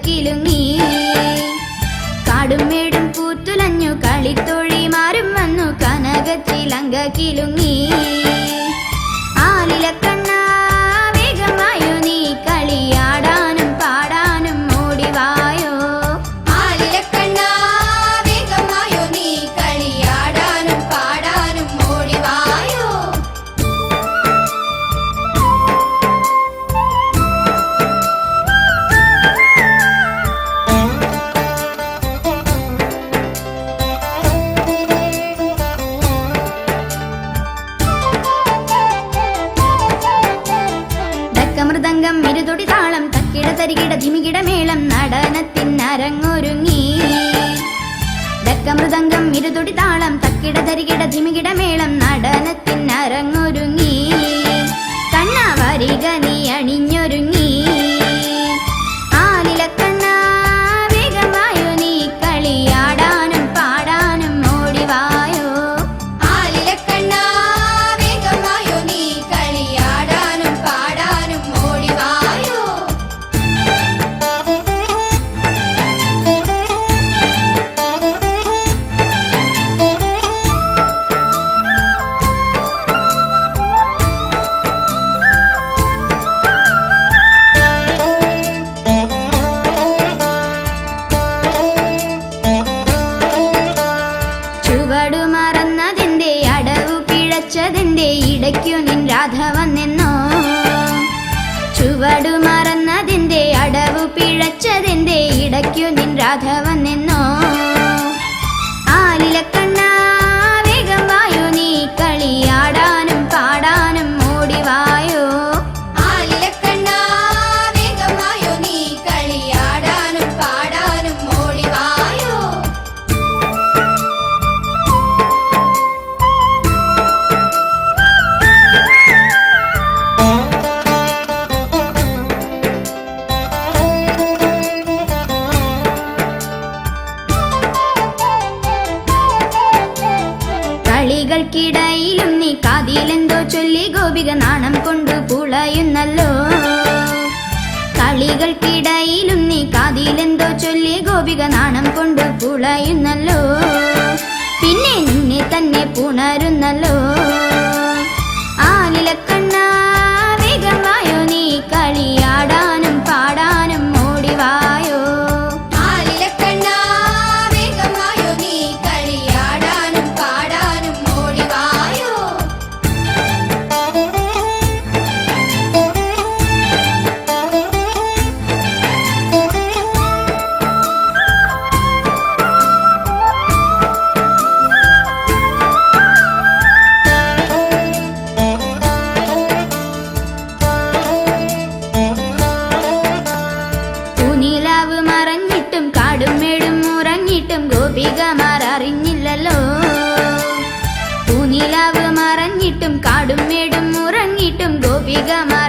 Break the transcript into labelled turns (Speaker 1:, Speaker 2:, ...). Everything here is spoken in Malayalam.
Speaker 1: കിലുങ്ങി. കാടും മേടും പൂത്തുലഞ്ഞു കളിത്തോഴിമാരും വന്നു കനകച്ചിലങ്ക കിലുങ്ങി. ആലിലക്കണ്ണ വേഗം വായോ നീ കളിയാടാനും പാടാനും ഓടിവായോ.
Speaker 2: ആലിലക്കണ്ണ വേഗം വായോ നീ കളിയാടാനും പാടാനും ഓടിവായോ.
Speaker 1: മൃദംഗം ഇരുതൊടി താളം തക്കിട തരികിട ധിമികിട മേളം നടനത്തിനരങ്ങൊരുങ്ങി. മൃദംഗം ഇരുതൊടി താളം തക്കിട തരികിട ധിമികിട മേളം നടനത്തിനരങ്ങൊരുങ്ങി. കണ്ണ വരിക നീ അണിഞ്ഞൊരുങ്ങി. ആലിലക്കണ്ണ വേഗം വായോ നീ കളിയാടാനും പാടാനും ഓടിവായോ.
Speaker 2: ആലിലക്കണ്ണ വേഗം വായോ നീ കളിയാടാനും പാടാനും ഓടിവായോ.
Speaker 1: ചുവടു മറന്നതിന്റെ അടവു പിഴച്ചതിന്റെ ഇടയ്ക്കു നിൻ രാധ വന്നെന്നോ. ചുവടു മറന്നതിന്റെ അടവു പിഴച്ചതിന്റെ ഇടയ്ക്കു നിൻ രാധ വന്നെന്നോ. ആലിലക്കണ്ണ വേഗം വായോ നീ കളിയാടാനും പാടാനും ഓടിവായോ.
Speaker 2: ആലിലക്കണ്ണ വേഗം വായോ നീ കളിയാടാനും പാടാനും ഓടിവായോ.
Speaker 1: കളികൾക്കിടയിലും നീ കാതിലെന്തോ ചൊല്ലി ഗോപിക നാണം കൊണ്ടു പുളയുന്നല്ലോ. കളികൾക്കിടയിലും നീ കാതിലെന്തോ ചൊല്ലി ഗോപിക നാണം കൊണ്ടു പുളയുന്നല്ലോ. പിന്നെ നിന്നെ തന്നെ പുണരുന്നല്ലോ. ആലിലക്കണ്ണ വേഗം വായോ നീ കളിയാടാനും പാടാനും ഓടിവായോ.
Speaker 2: ആലിലക്കണ്ണ വേഗം വായോ നീ കളിയാടാനും പാടാനും ഓടിവായോ.
Speaker 1: പൂനിലാവ് മറഞ്ഞിട്ടും കാടും മേടും ഉറങ്ങിയിട്ടും ഗോപികമാർ അറിഞ്ഞില്ലല്ലോ. പൂനിലാവ് മറഞ്ഞിട്ടും കാടും മേടും ഉറങ്ങിയിട്ടും ഗോപികമാർ